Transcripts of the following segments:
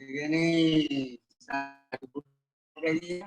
Ini satu kayaknya.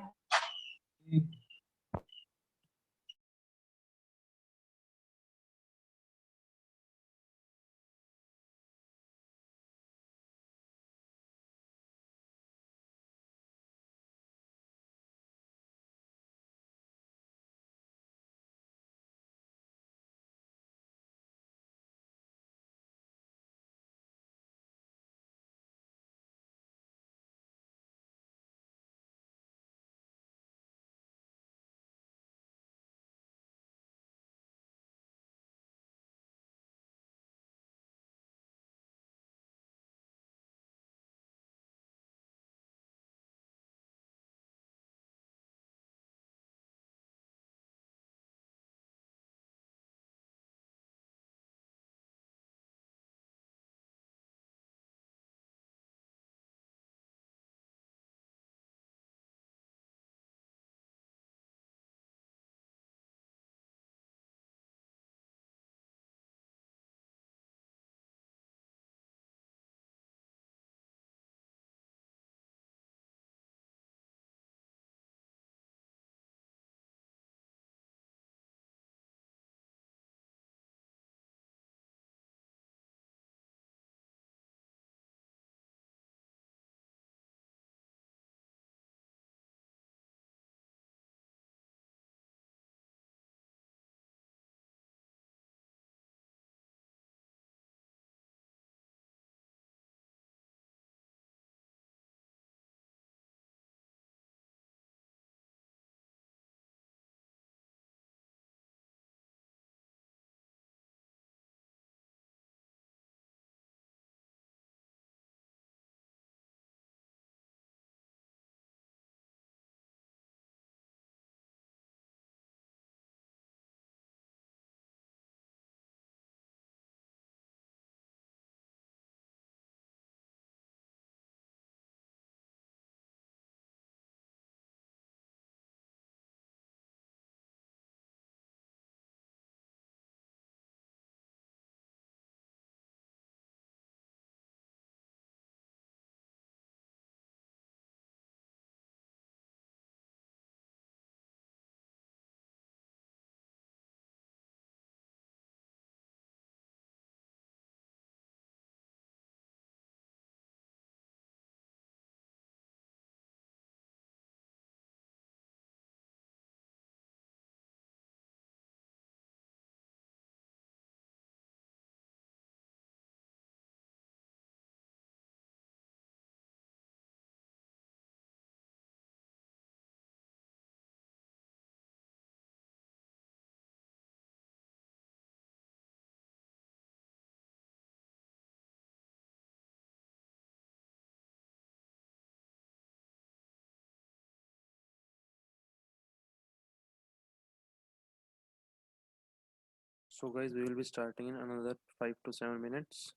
So guys, we will be starting in another 5 to 7 minutes.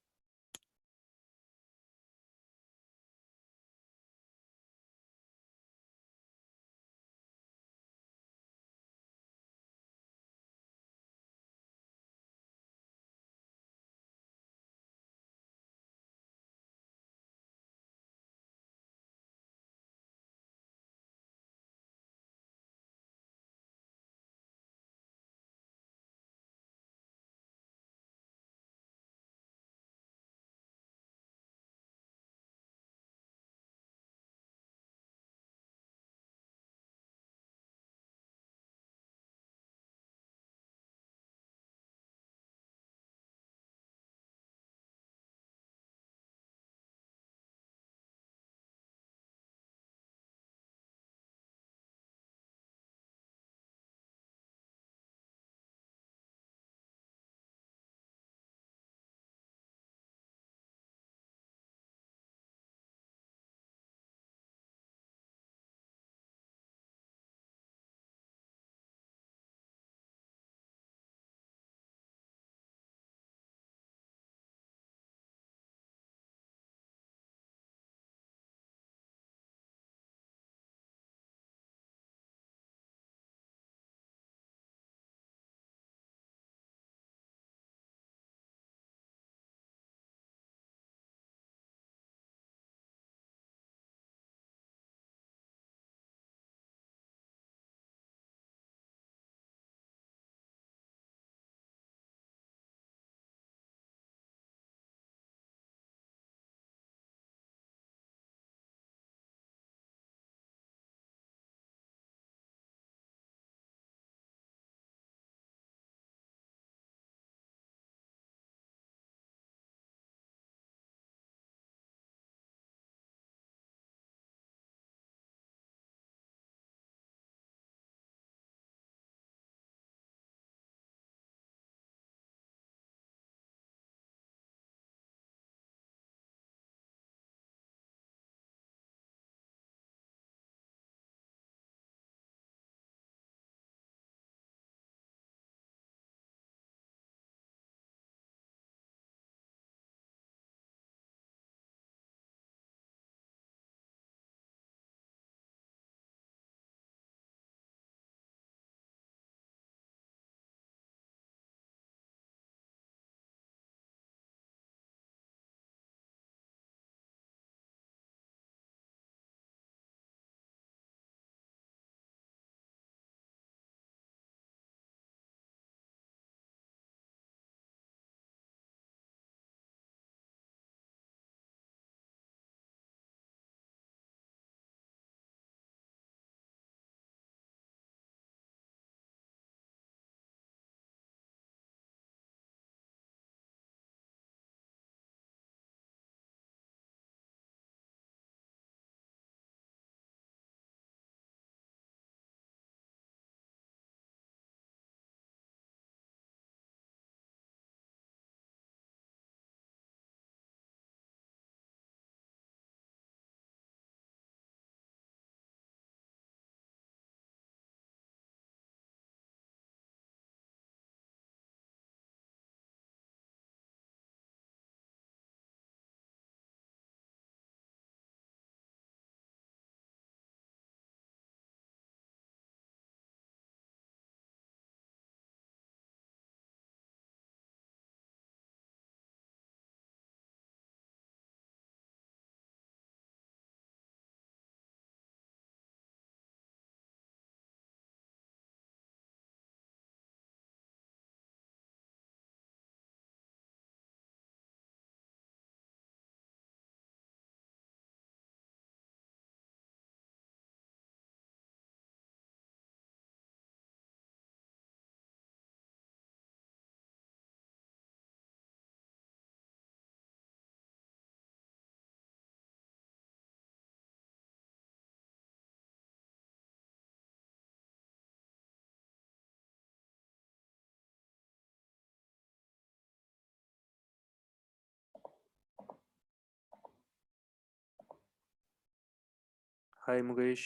Hi Mukesh.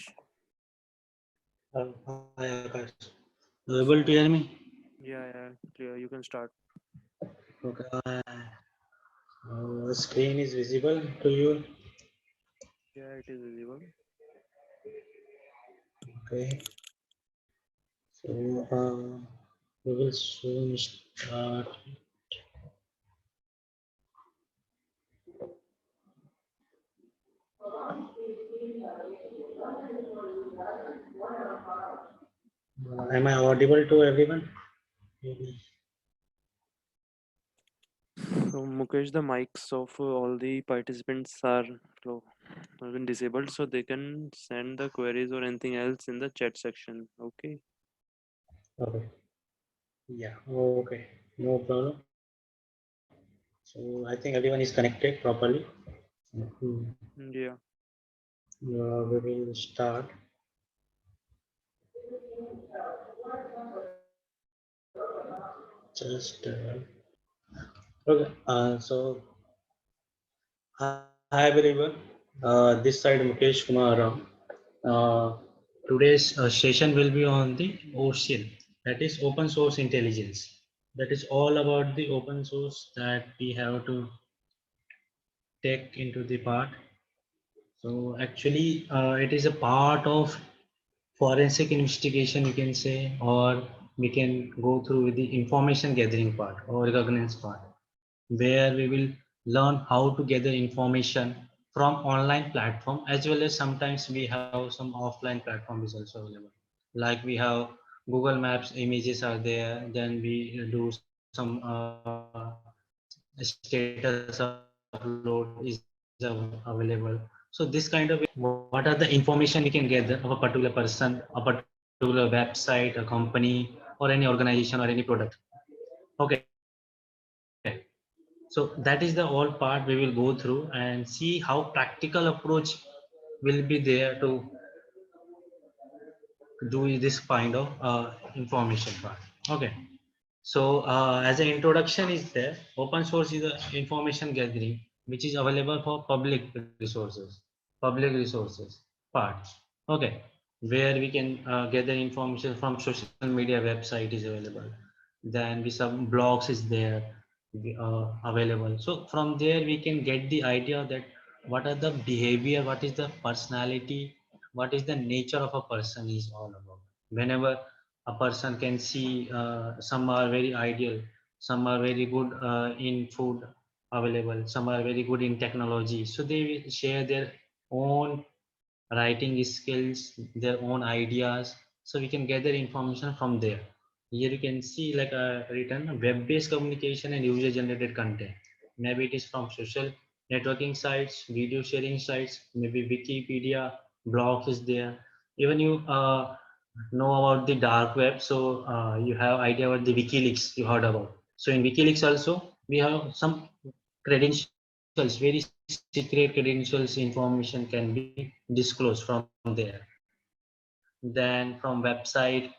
Hi Akash. You able to hear me? Yeah, clear. You can start. Okay. Screen is visible to you. Yeah, it is visible. Okay. So we will soon start. Am I audible to everyone? Maybe. So Mukesh, the mics of all the participants are low, have been disabled, so they can send the queries or anything else in the chat section. Okay. Okay. Yeah. Okay. No problem. So I think everyone is connected properly. Mhm. Yeah. We will start. Just okay. Hi everyone. This side Mukesh Kumar Rao. Today's session will be on the OSINT, that is open source intelligence. That is all about the open source that we have to take into the part. So actually, it is a part of forensic investigation, you can say, or we can go through with the information gathering part or governance part, where we will learn how to gather information from online platform, as well as sometimes we have some offline platform is also available, like we have Google Maps images are there, then we do some status upload is available. So this kind of what are the information we can gather of a particular person, a particular website, a company, or any organization or any product. Okay, so that is the all part we will go through and see how practical approach will be there to do this kind of information part. Okay, so as an introduction is there, open source is a information gathering which is available for public resources part. Okay, where we can gather information from social media website is available. Then we some blogs is there available. So from there we can get the idea that what are the behavior, what is the personality, what is the nature of a person is all about. Whenever a person can see some are very ideal, some are very good in food available, some are very good in technology, so they will share their own writing skills, their own ideas, so we can gather information from there. Here you can see like a written web-based communication and user-generated content. Maybe it is from social networking sites, video sharing sites, maybe Wikipedia, blogs is there. Even you know about the dark web, so you have idea about the WikiLeaks you heard about. So in WikiLeaks also we have some credentials, very secret credentials information can be disclosed from there. Then from website,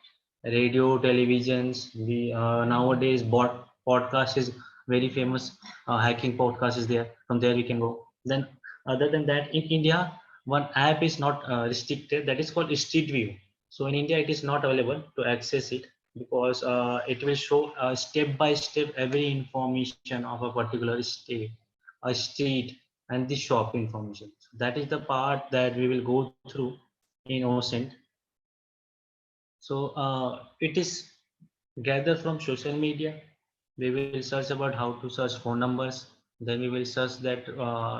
radio, televisions, we nowadays podcast is very famous. Hacking podcast is there. From there we can go. Then other than that, in India, one app is not restricted. That is called Street View. So in India, it is not available to access it because it will show step by step every information of a particular state, a street, and the shop information. So that is the part that we will go through in OSINT. So it is gathered from social media. We will search about how to search phone numbers. Then we will search that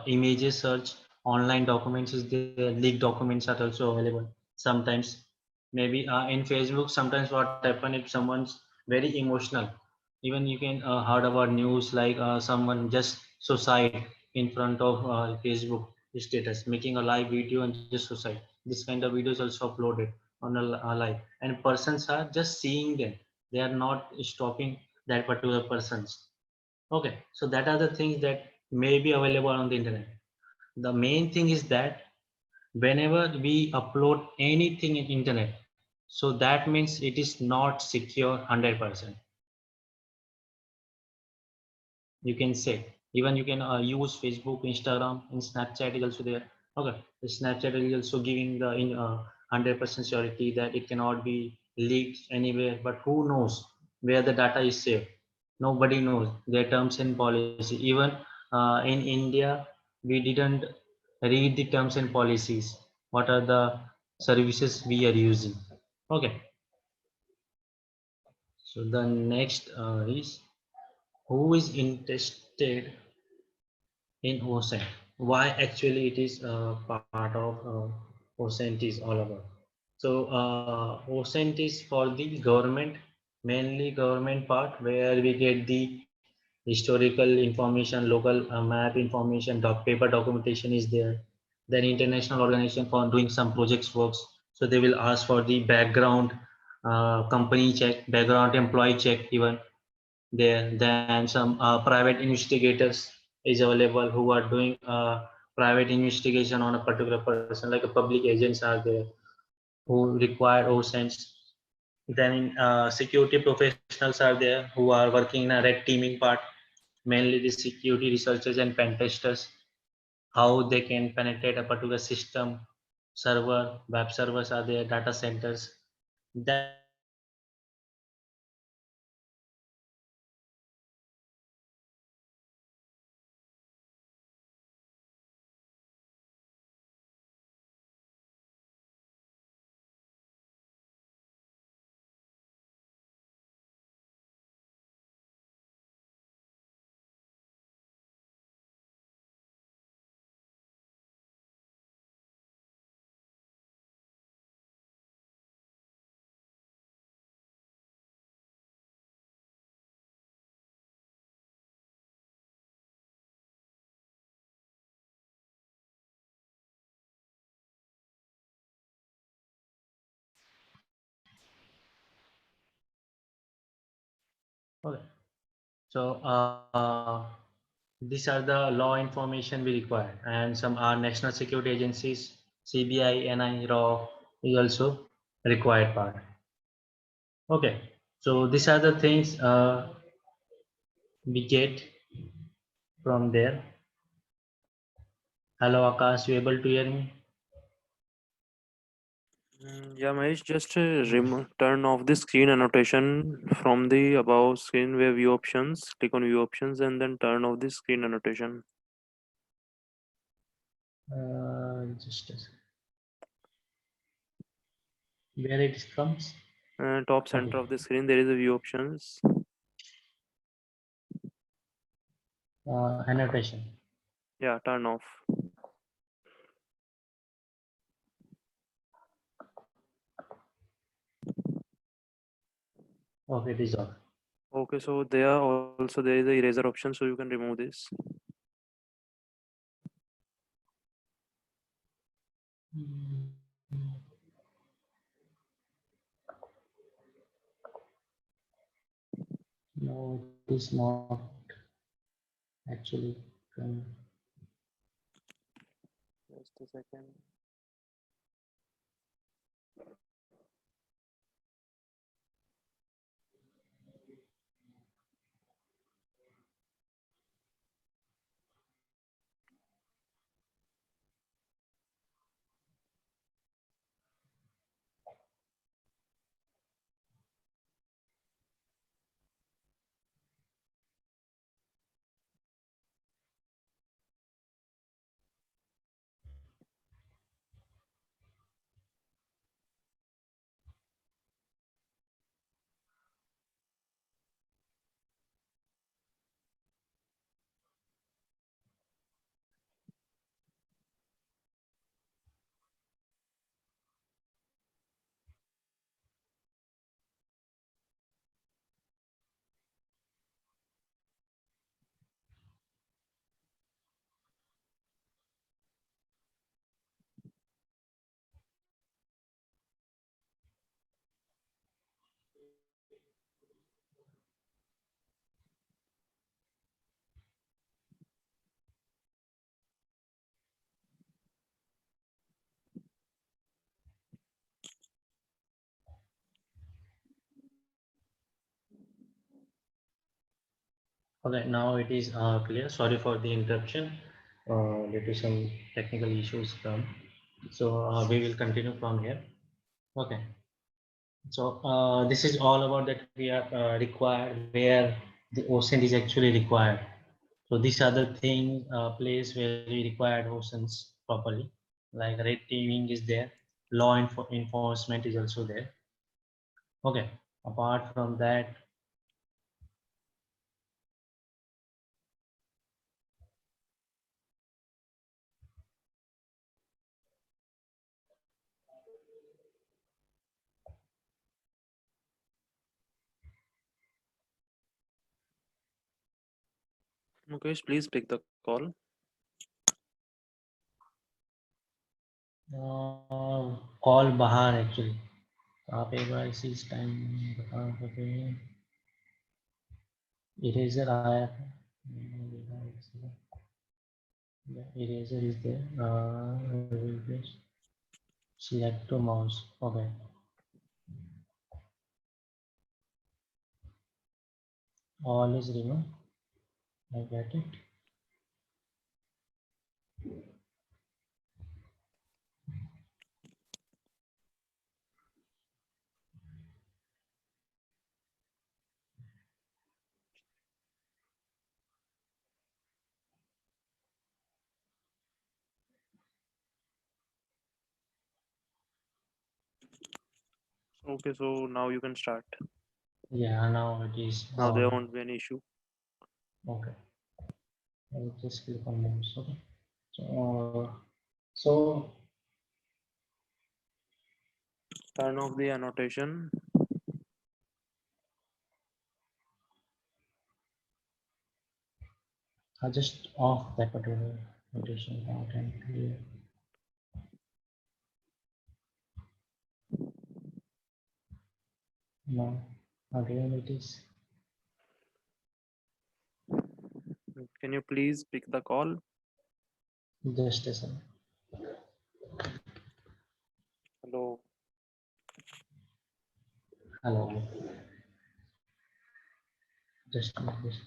images search, online documents is there, leaked documents are also available. Sometimes maybe in Facebook, sometimes what happen if someone's very emotional, even you can heard about news like someone just suicide in front of Facebook status, making a live video and just suicide. This kind of videos also uploaded on a live, and persons are just seeing them, they are not stopping that particular persons. Okay, so that are the things that may be available on the internet. The main thing is that whenever we upload anything in internet, so that means it is not secure 100%, you can say. Even you can use Facebook, Instagram, and Snapchat is also there. Okay, the Snapchat is also giving the 100% surety that it cannot be leaked anywhere. But who knows where the data is saved? Nobody knows their terms and policy. Even in India, we didn't read the terms and policies. What are the services we are using? Okay, so the next is who is interested in OSCENT? Why actually it is part of OSCENT is all about? So OSCENT is for the government, mainly government part, where we get the historical information, local map information, paper documentation is there. Then international organization for doing some projects works. So they will ask for the background company check, background employee check even there. Then some private investigators is available who are doing private investigation on a particular person, like a public agents are there who require OSCENTs. Then security professionals are there who are working in a red teaming part, mainly the security researchers and pen testers, how they can penetrate a particular system, server, web servers are there, data centers. Then we get the security Okay. So these are the law information we require, and some are national security agencies, CBI, NI, RAW is also required part. Okay, so these are the things we get from there. Hello, Akash, you able to hear me? Yeah, Mahesh, just turn off the screen annotation from the above screen where view options. Click on view options and then turn off the screen annotation. Just a second. Where it comes? Top center Okay. of the screen, there is a view options. Annotation. Yeah, turn off. Okay, it is off. Okay, so there also there is a eraser option, so you can remove this. No, it is not actually. Just a second. Okay, now it is clear. Sorry for the interruption. due to some technical issues come. So we will continue from here. Okay. So this is all about that we are required where the ocean is actually required. So these are the thing place where we required oceans properly. Like red teaming is there, law enforcement is also there. Okay. Apart from that, Mukesh, please pick the call. Call बाहर actually आप एक बार इसी time बता सके eraser आया था eraser is there select to mouse okay all is removed I get it Okay, so now you can start. yeah now it is Now there on. won't be any issue. Okay I'll just click on mouse okay so Turn off the annotation. I just off that particular notation out and clear. No, again it is. Can you please pick the call? Just a second. Hello. Hello. Just like this.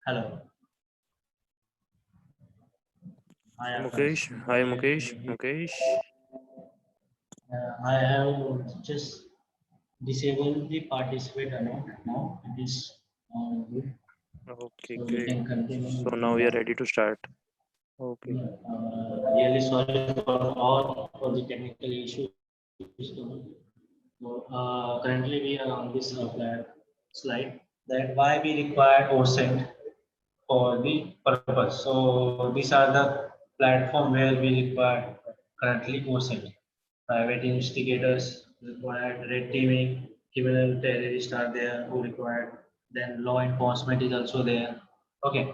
Hello. Hi, Mukesh. Akash. Hi, Can Mukesh. you hear me? Mukesh. I have just disabled the participate amount now. It is good. Okay, So we great. can continue So with the now we are ready to start. Okay. yeah, really sorry for all for the technical issues. Currently we are on this slide that why we require OSINT for the purpose. So these are the platform where we require currently OSINT. Private investigators required, red teaming, criminal terrorists are there who required. Then law enforcement is also there. Okay.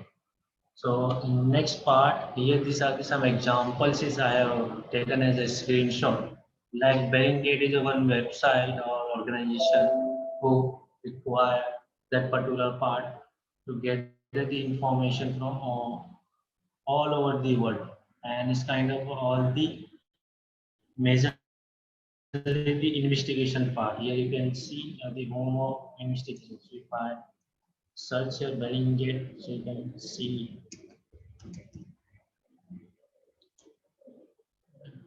So in next part here, these are some examples is I have taken as a screenshot. Like Bellingcat is a one website or organization who require that particular part to gather the information from all over the world, and it's kind of all the majorly the investigation part. Here you can see the home of investigation. So if I search your Bellingcat, so you can see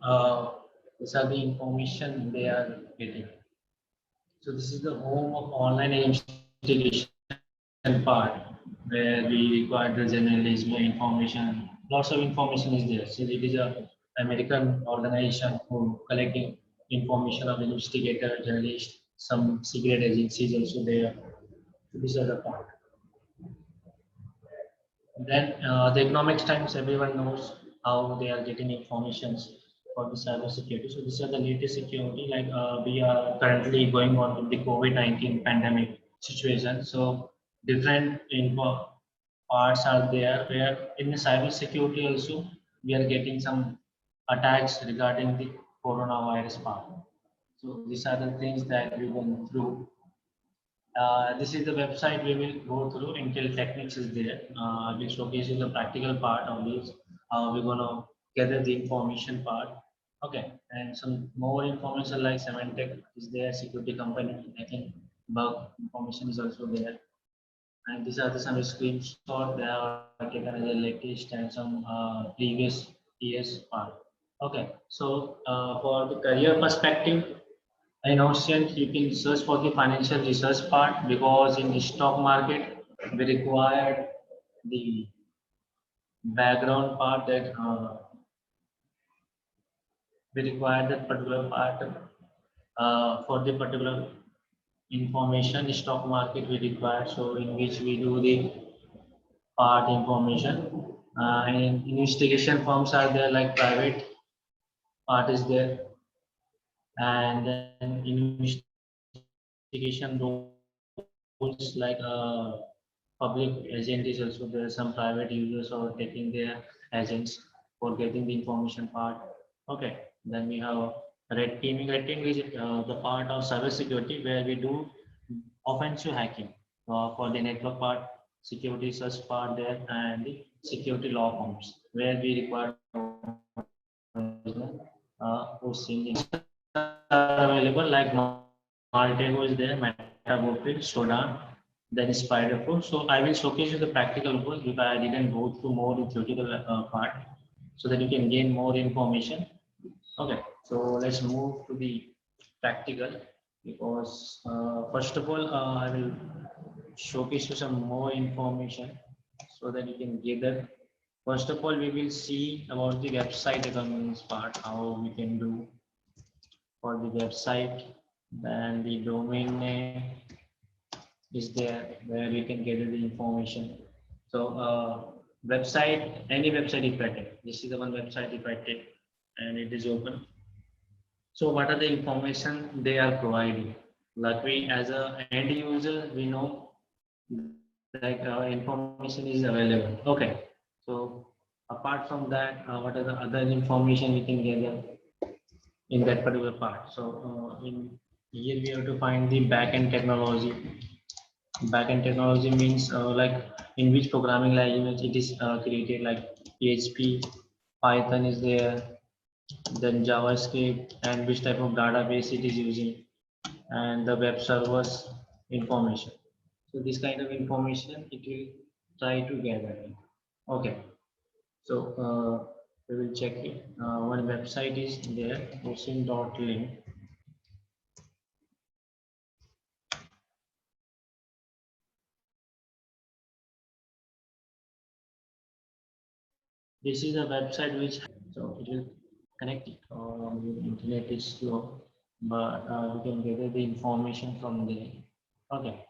uh, these are the information they are getting. So this is the home of online investigation part where we require the journalism information. Lots of information is there. So it is a American organization who collecting information of investigator, journalist, some secret agencies also there. So these are the part. Then the economics times, everyone knows how they are getting informations for the cyber security. So these are the latest security. Like we are currently going on with the COVID-19 pandemic situation. So different info parts are there where in the cyber security also we are getting some attacks regarding the coronavirus part. So these are the things that we went through. This is the website we will go through. Intel Techniques is there. We'll showcase you the practical part of this. We're gonna gather the information part. Okay, and some more information like Symantec is there, security company. I think bug information is also there. And these are the some screenshots that are taken as the latest and some previous years part. Okay, so for the career perspective, in Ocean, you can search for the financial research part because in the stock market, we required the background part that we require that particular part for the particular information stock market we require. So in which we do the part information. And investigation firms are there like private part is there, and then investigation roles like public agent is also there. Some private users are taking their agents for getting the information part. Okay, then we have red teaming. Red teaming is the part of cyber security where we do offensive hacking for the network part, security search part there, and the security law firms where we require hosting available like Maltego is there, Metagopil, Sodan, then Spiderfo. So I will showcase you the practical work because I didn't go through more the theoretical part so that you can gain more information. Okay, so let's move to the practical because first of all, I will showcase you some more information so that you can gather. First of all, we will see about the website governance part, how we can do for the website. Then the domain name is there where we can gather the information. So website, any website if I take, this is the one website if I take and it is open. So what are the information they are providing? Like we as a end user, we know like information is available. Okay. So apart from that, what are the other information we can gather in that particular part? So in here we have to find the backend technology. Backend technology means like in which programming language it is created, like PHP, Python is there, then JavaScript, and which type of database it is using, and the web servers information. So this kind of information it will try to gather it. Okay, so we will check it. One website is there, osin.link. This is a website which, so it will connect it. Internet is slow, but we can gather the information from there. Okay,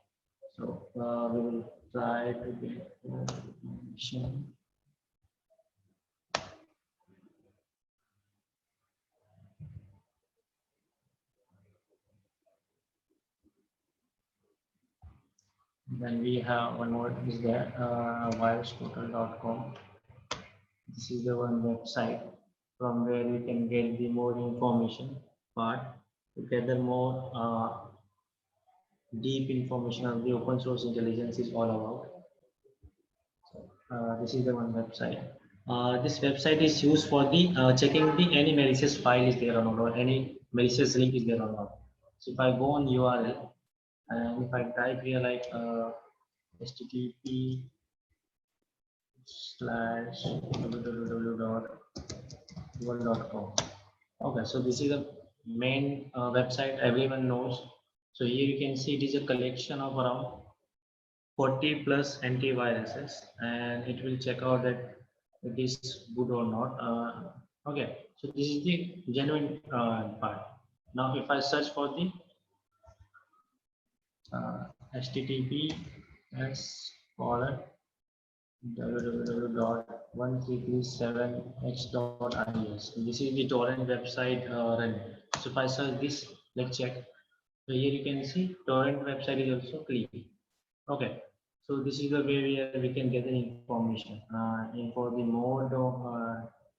so we will try to get information. Then we have one more is there, virusportal.com. This is the one website from where we can get the more information, but to gather more deep information of the open source intelligence is all about. This is the one website. This website is used for the checking the any malicious file is there or not, or any malicious link is there or not. So if I go on URL and if I type here like http://www.google.com. Okay, so this is the main website everyone knows. So here you can see it is a collection of around 40 plus antiviruses, and it will check out that it is good or not. Okay, so this is the genuine part. Now, if I search for the https www.1337x.is. This is the torrent website running. So if I search this, let's check. So here you can see torrent website is also clean. Okay, so this is the way we can get the information. And for the more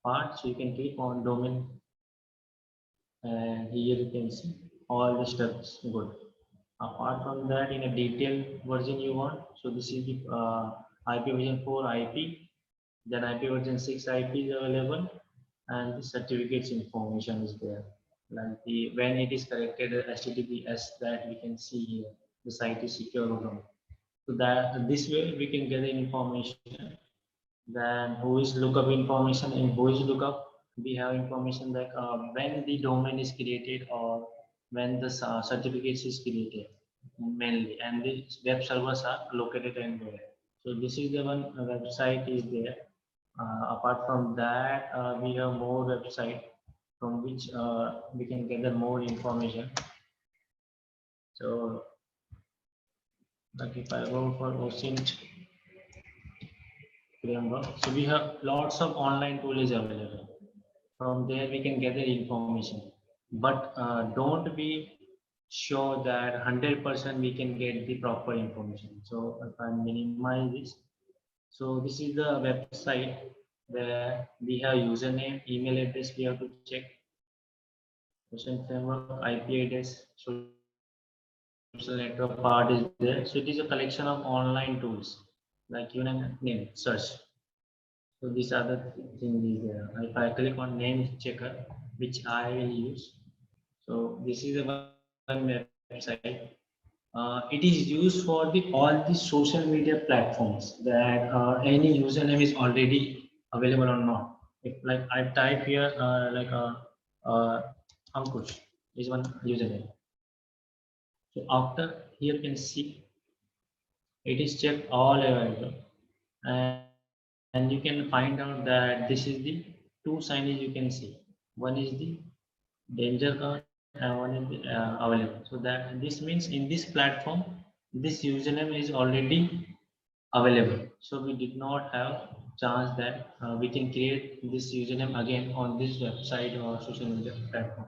parts, you can click on domain, and here you can see all the steps good. Apart from that, in a detailed version you want, so this is the IP version 4 IP, then IP version 6 IP is available, and the certificates information is there. Like the when it is corrected HTTPS, that we can see here, the site is secure or not. So that this way we can get the information. Then who is lookup information, and who is lookup, we have information like when the domain is created or when the certificates is created mainly, and the web servers are located anywhere. So this is the one website is there. Apart from that, we have more website from which we can gather more information. So like if I go for OSINT framework, so we have lots of online tools available. From there we can gather information, but don't be sure that 100% we can get the proper information. So if I minimize this, so this is the website where we have username, email address we have to check, OSINT framework, IP address, social network part is there. So it is a collection of online tools like name search. So these are the things is there. If I click on name checker, which I will use, so this is the one website. It is used for the all the social media platforms that any username is already available or not. If like I type here like Ankush is one username. So after here you can see it is checked all available, and you can find out that this is the two signage you can see. One is the danger card and one is the, available. So that this means in this platform, this username is already available. So we did not have chance that we can create this username again on this website or social media platform.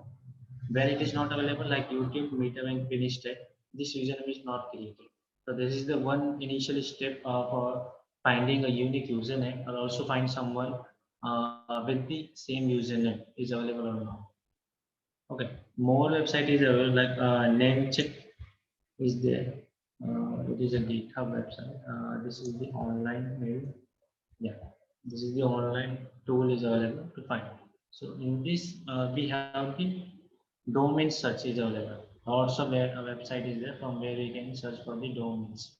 Where it is not available, like YouTube, Meetup, and Pinterest, this username is not created. So this is the one initial step for finding a unique username, or also find someone with the same username is available or not. Okay, more website is available like Namecheck is there. It is a GitHub website. This is the online mail. Yeah, this is the online tool is available to find. So in this we have the domain search is available. Also, where a website is there from where we can search for the domains.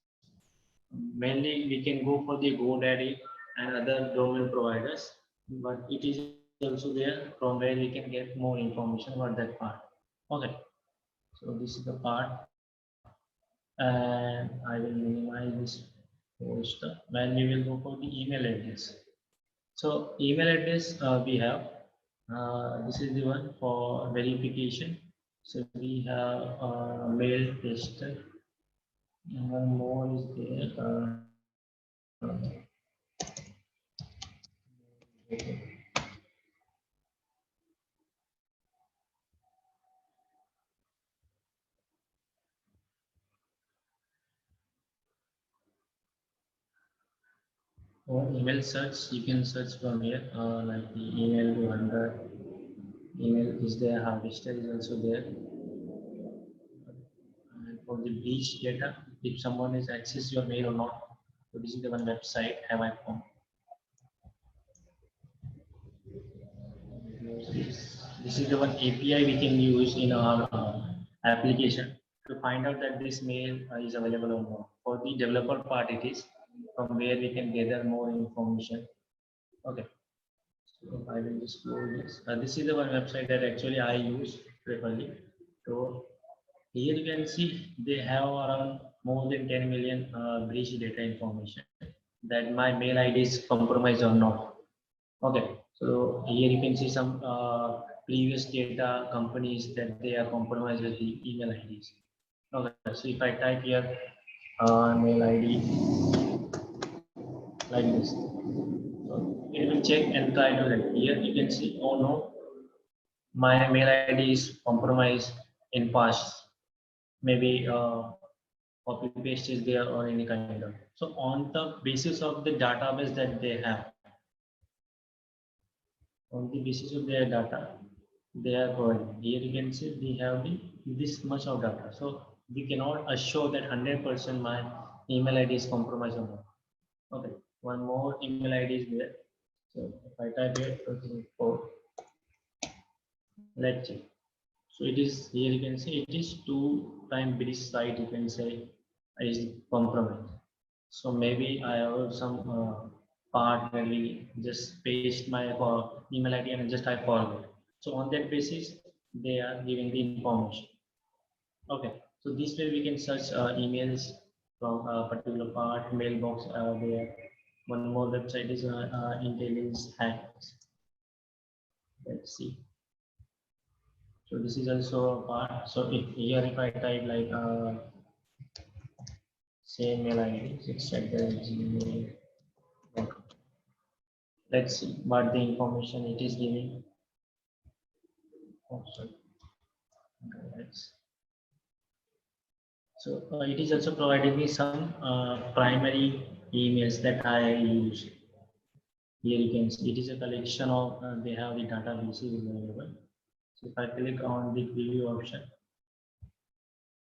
Mainly we can go for the GoDaddy and other domain providers, but it is also there from where we can get more information about that part. Okay, so this is the part, and I will minimize this post when we will go for the email address. So email address we have, this is the one for verification. So we have mail tester, and one more is there. For email search, you can search from here, like the email to 100, email is there, harvester is also there. And for the breach data, if someone has accessed your mail or not, so this is the one website, have I found. This is the one API we can use in our application to find out that this mail is available or not. For the developer part, it is from where we can gather more information. Okay, so I will just close this. This is the one website that actually I use frequently. So here you can see they have around more than 10 million breach data information that my mail ID is compromised or not. Okay, so here you can see some previous data companies that they are compromised with the email IDs. Okay, so if I type here mail ID like this, so it will check and try to like here you can see, oh no, my mail ID is compromised in past. Maybe copy paste is there or any kind of. So on the basis of the database that they have, on the basis of their data, they are providing. Here you can see they have this much of data. So we cannot assure that 100% my email ID is compromised or not. Okay, one more email ID is there. So if I type here, let's check. So it is here you can see it is 2-time breach site, you can say is compromised. So maybe I have some part where we just paste my email ID and just I forward. So on that basis, they are giving the information. Okay, so this way we can search emails from a particular part, mailbox there. One more website is intelligence hacks. Let's see. So this is also a part. So if here if I type like same mail ID, it's at the gmail.com. Let's see what the information it is giving. Oh, sorry. Okay, so it is also providing me some primary emails that I use. Here you can see it is a collection of they have the databases available. So if I click on the preview option,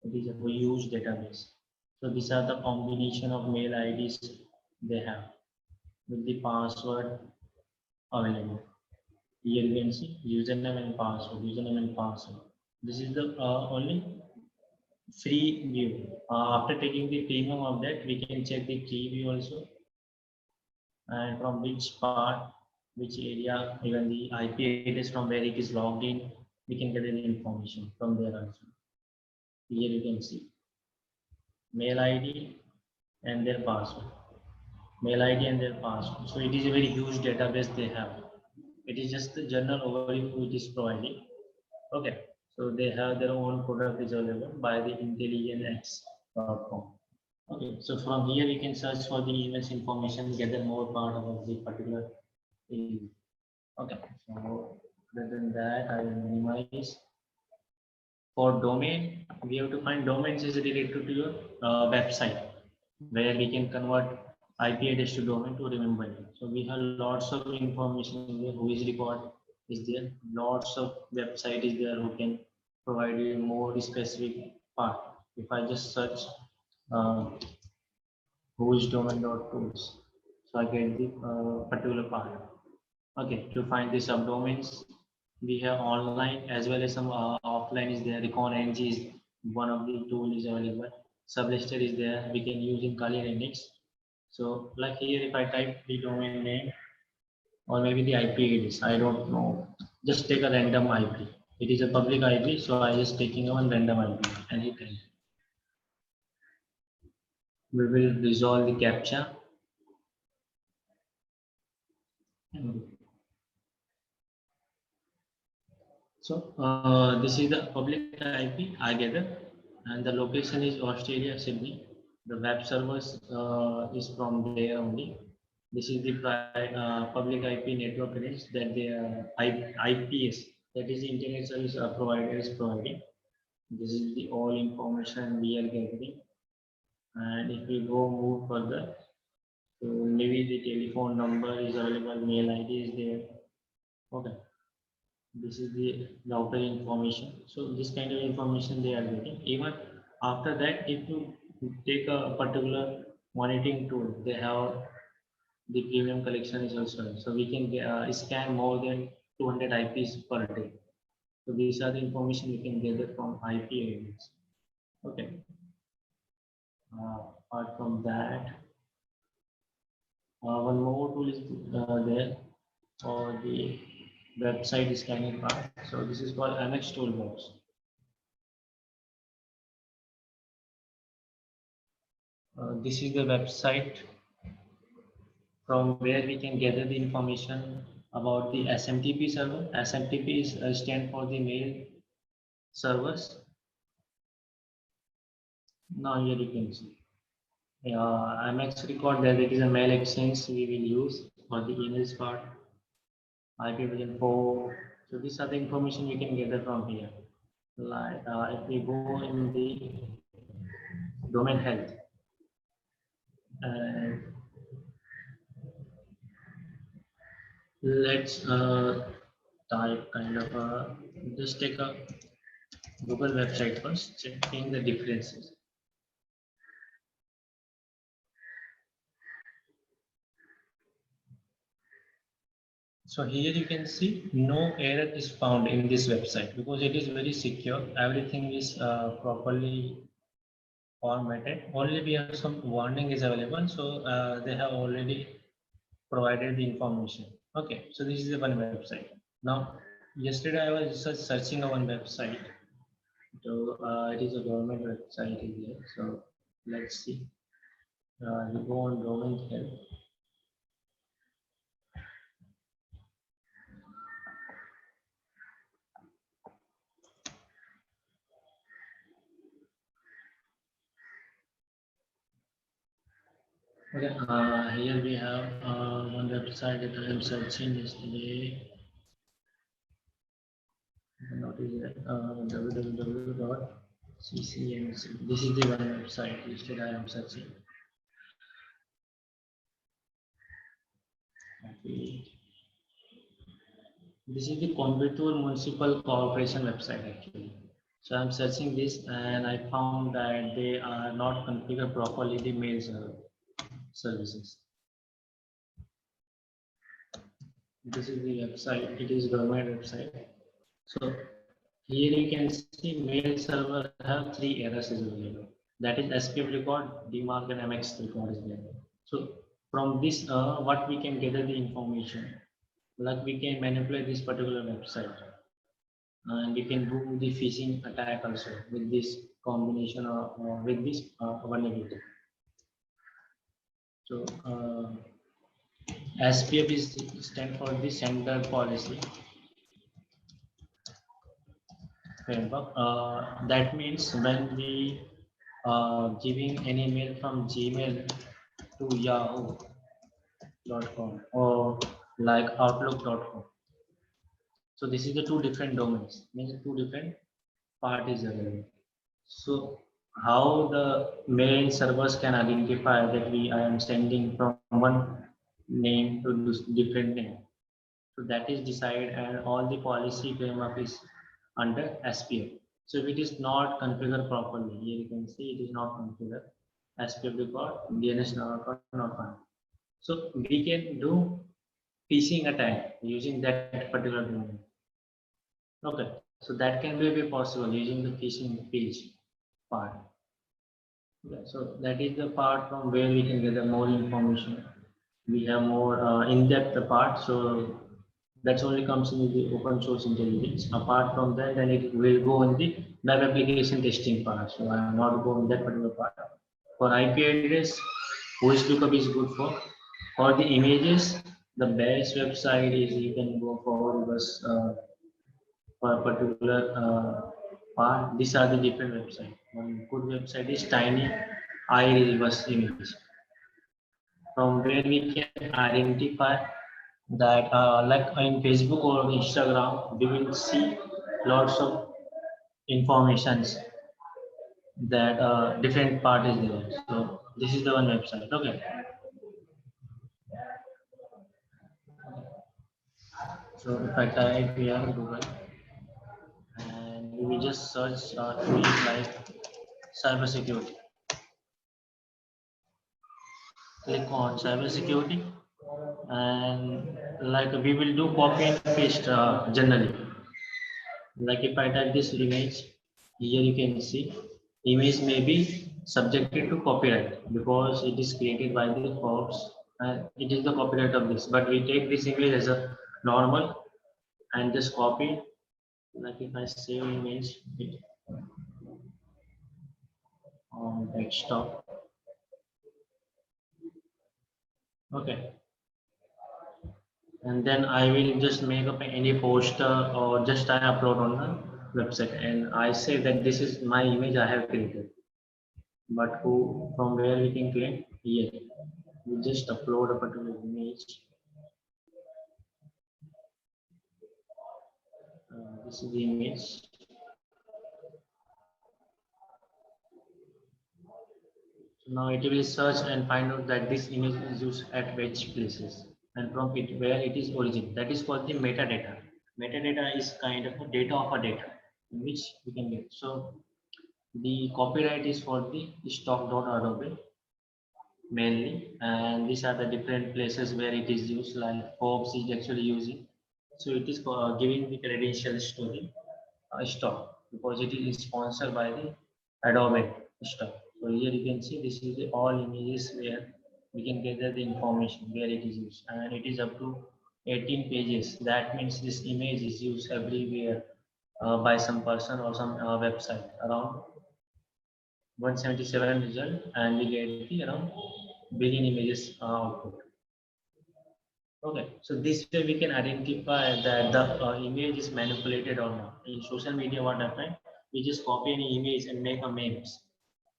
it is a huge database. So these are the combination of mail IDs they have with the password available. Here you can see username and password, username and password. This is the only free view. After taking the premium of that, we can check the key view also, and from which part, which area, even the IP address from where it is logged in, we can get the information from there also. Here you can see mail ID and their password, mail ID and their password. So it is a very huge database they have. It is just the general overview it is providing. Okay, so they have their own product is available by the intelligence.com. Okay, so from here we can search for the emails information, gather more part about the particular email. Okay, so other than that, I will minimize. For domain, we have to find domains is related to your website where we can convert IP address to domain to remember it. So we have lots of information there. Who is record is there. Lots of website is there who can provide you more specific part. If I just search uh, who is domain.tools, so I get the particular part. Okay, to find the subdomains, we have online as well as some offline is there. Recon NG is one of the tool is available. sublisted is there. We can use in Kali Linux. So like here, if I type the domain name or maybe the IP address, I don't know. Just take a random IP. It is a public IP, so I just taking one random IP and hit enter. We will resolve the captcha. So this is the public IP I gather, and the location is Australia, Sydney. The web servers is from there only. This is the public IP network address that the IPS, that is the internet service provider, is providing. This is the all information we are gathering. And if we go move further, so maybe the telephone number is available, mail ID is there. Okay. This is the router information. So this kind of information they are getting. Even after that, if you take a particular monitoring tool, they have the premium collection is also. So we can scan more than 200 IPs per day. So these are the information you can gather from IP areas. Okay. Apart from that, one more tool is there for the website scanning part. So this is called MX Toolbox. This is the website from where we can gather the information about the SMTP server. SMTP is stand for the mail servers. Now here you can see. MX record that it is a mail exchange we will use for the emails part. IP version 4. So these are the information we can gather from here. Like if we go in the domain health, and let's type kind of a, just take a Google website first, checking the differences. So here you can see no error is found in this website because it is very secure. Everything is properly formatted. Only we have some warning is available. So they have already provided the information. Okay, so this is the one website. Now, yesterday I was just searching on one website. So it is a government website here. So let's see. We go on government health. Okay, here we have one website that I am searching yesterday. What is it? www.ccmc. This is the one website listed I am searching. Okay. This is the Coimbatore Municipal Corporation website actually. So I'm searching this and I found that they are not configured properly the mail services. This is the website. It is government website. So here you can see mail server have 3 errors is available. That is SPF record, DMARC and MX record is there. So from this, what we can gather the information, like we can manipulate this particular website, and we can do the phishing attack also with this combination or with this vulnerability. So SPF is stand for the sender policy framework. That means when we giving any mail from Gmail to Yahoo.com or like Outlook.com. So this is the 2 different domains, means 2 different parties available. So how the mail servers can identify that I am sending from one name to this different name. So that is decided and all the policy framework is under SPF. So if it is not configured properly, here you can see it is not configured. SPF record, DNS not found. So we can do phishing attack using that particular domain. Okay, so that can be possible using the phishing page part. Yeah, so that is the part from where we can gather more information. We have more in-depth part, so that's only comes in the open source intelligence. Apart from that, then it will go in the web application testing part. So I am not going that particular part. For IP address, OSLookup is good for. For the images, the best website is you can go for was for a particular part. These are the different websites. One good website is Tiny iReverse Image, from where we can identify that like in Facebook or Instagram, we will see lots of informations that different part is there. So this is the one website. Okay. So if I type here Google and we will just search things like cybersecurity. Click on cybersecurity and like we will do copy and paste generally. Like if I type this image, here you can see image may be subjected to copyright because it is created by the Forbes and it is the copyright of this. But we take this image as a normal and just copy. Like if I save image it on desktop. Okay. And then I will just make up any poster or just I upload on the website and I say that this is my image I have created. But who from where we can create here? We just upload a particular image. This is the image. So now it will search and find out that this image is used at which places and from it where it is origin. That is called the metadata. Metadata is kind of a data of a data in which we can get. So the copyright is for the stock.adobe mainly, and these are the different places where it is used. Like Forbes is actually using, so it is giving the credentials to the stock because it is sponsored by the Adobe stock. So here you can see this is the all images where we can gather the information where it is used, and it is up to 18 pages. That means this image is used everywhere by some person or some website around 177 result, and we get the around billion images output. Okay, so this way we can identify that the image is manipulated or not. In social media, what happened? We just copy any image and make a memes.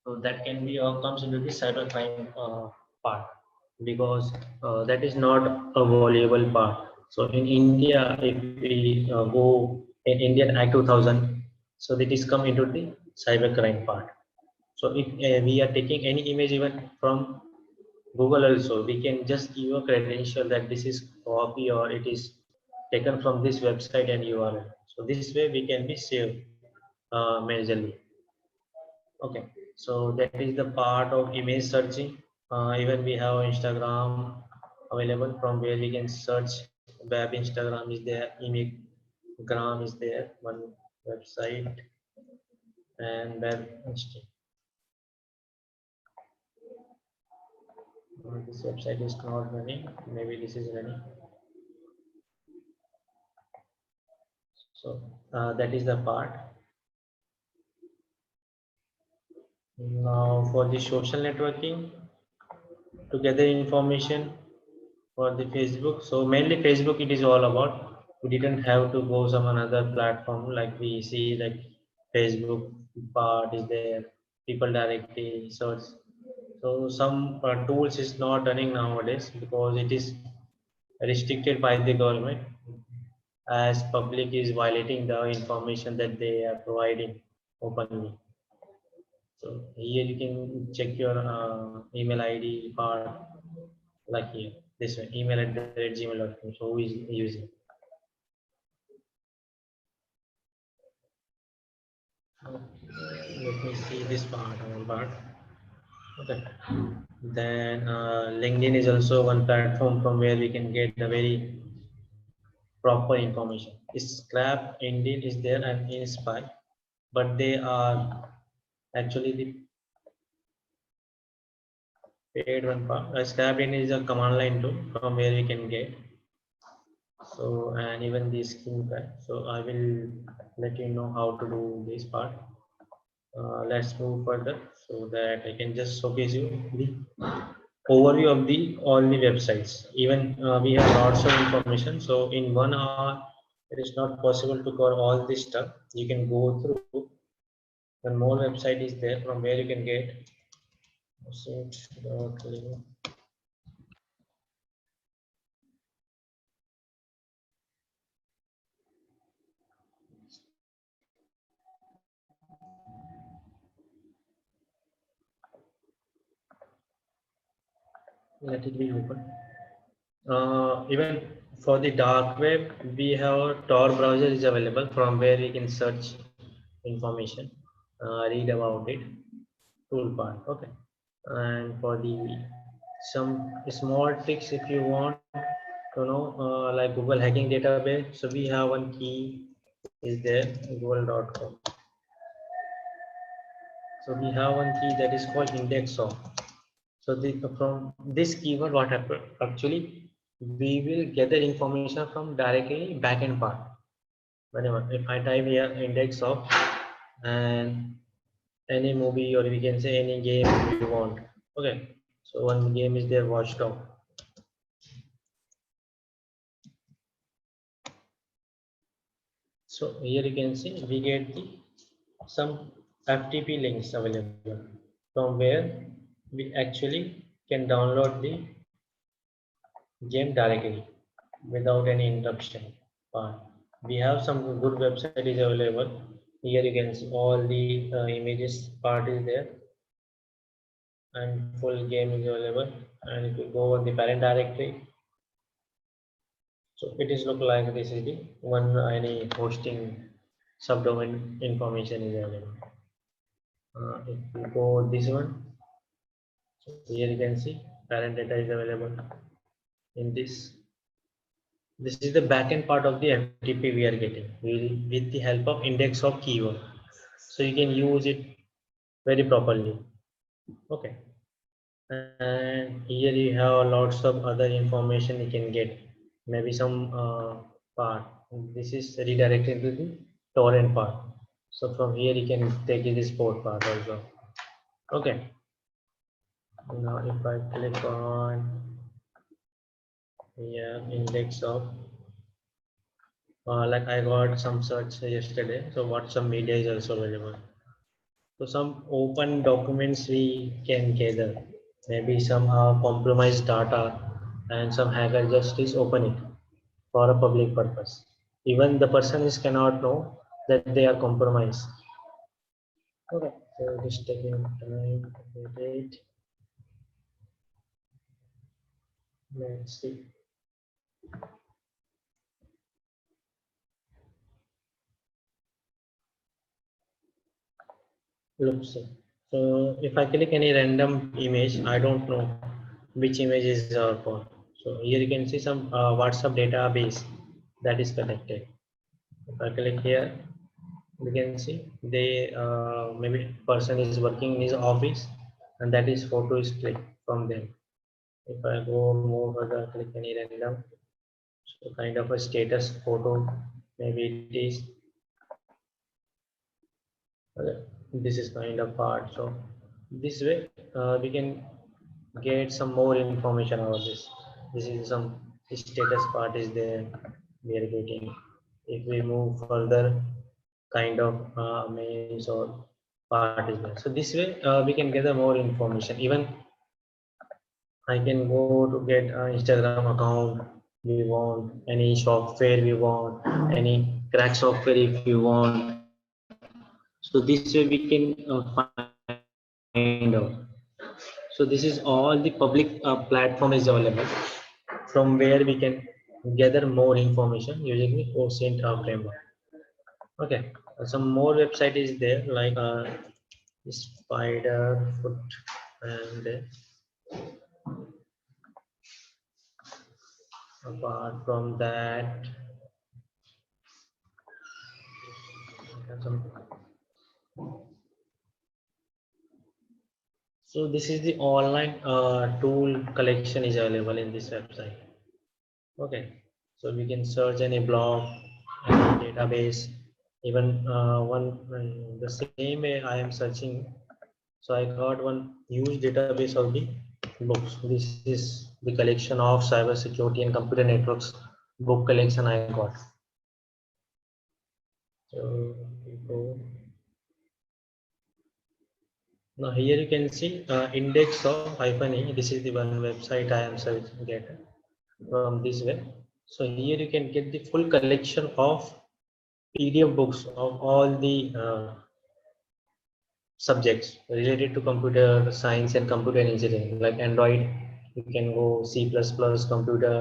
So that can be comes into the cybercrime part because that is not a valuable part. So in India, if we go in Indian Act 2000, so that is come into the cybercrime part. So if we are taking any image even from Google also, we can just give a credential that this is copy or it is taken from this website and URL. So this way we can be saved majorly. Okay, so that is the part of image searching. Even we have Instagram available from where we can search web. Instagram is there, Imagram is there, one website, and web. This website is not running. Maybe this is running. So that is the part. Now for the social networking, to gather information for the Facebook. So mainly Facebook it is all about. We didn't have to go some another platform like we see like Facebook part is there, people directly search. So some tools is not running nowadays because it is restricted by the government as public is violating the information that they are providing openly. So here you can check your email ID part like here, this one, email at gmail.com. So who is using? Let me see this part, one part. Okay. Then LinkedIn is also one platform from where we can get the very proper information. Scrap, Indeed is there and Inspire, but they are actually the Paid one part. Scrapin is a command line tool from where we can get. So, and even the skin pack. So I will let you know how to do this part. Let's move further so that I can just showcase you the overview of the all the websites. Even we have lots of information. So in 1 hour, it is not possible to cover all this stuff. You can go through. One more website is there from where you can get. Let it be open. Even for the dark web, we have a Tor browser is available from where we can search information, read about it, toolbar. Okay, and for the some small tricks if you want to know, like Google hacking database. So we have one key is there, google.com. So we have one key that is called index of. So from this keyword, what happened? Actually, we will gather information from directly backend part. Whenever if I type here index of and any movie or we can say any game you want. Okay, so one game is there, Watchdog. So here you can see we get some FTP links available from where we actually can download the game directly without any interruption. We have some good website is available. Here you can see all the images part is there and full game is available. And if you go on the parent directory, so it is look like this is the one any hosting subdomain information is available. If you go this one, so here you can see parent data is available in this. This is the backend part of the FTP we are getting with the help of index of keyword. So you can use it very properly. Okay. And here you have lots of other information you can get. Maybe some part. This is redirected to the torrent part. So from here you can take this port part also. Okay. Now if I click on here index of like I got some search yesterday. So what some media is also available. So some open documents we can gather. Maybe some compromised data and some hacker just is open it for a public purpose. Even the person is cannot know that they are compromised. Okay, so just taking time to wait. Let's see. Looks so if I click any random image, I don't know which image is for. So here you can see some WhatsApp database that is connected. If I click here, we can see they maybe person is working in his office and that is photo is clicked from them. If I go more further, click any random, so kind of a status photo, maybe it is this is kind of part. So this way we can get some more information about this. This is some status part is there we are getting. If we move further, kind of mails or part is there. So this way we can gather more information. Even I can go to get Instagram account we want, any software we want, any crack software if you want. So this way we can find out. So this is all the public platform is available from where we can gather more information using the OSINT framework. Okay, some more website is there like Spider Foot and apart from that, some So this is the online tool collection is available in this website. Okay, so we can search any blog, any database, even the same way I am searching. So I got one huge database of the books. This is the collection of cybersecurity and computer networks book collection I got. So we go. Now here you can see index of -e. This is the one website I am searching get from this web. So here you can get the full collection of PDF books of all the subjects related to computer science and computer engineering, like Android. You can go C++, computer.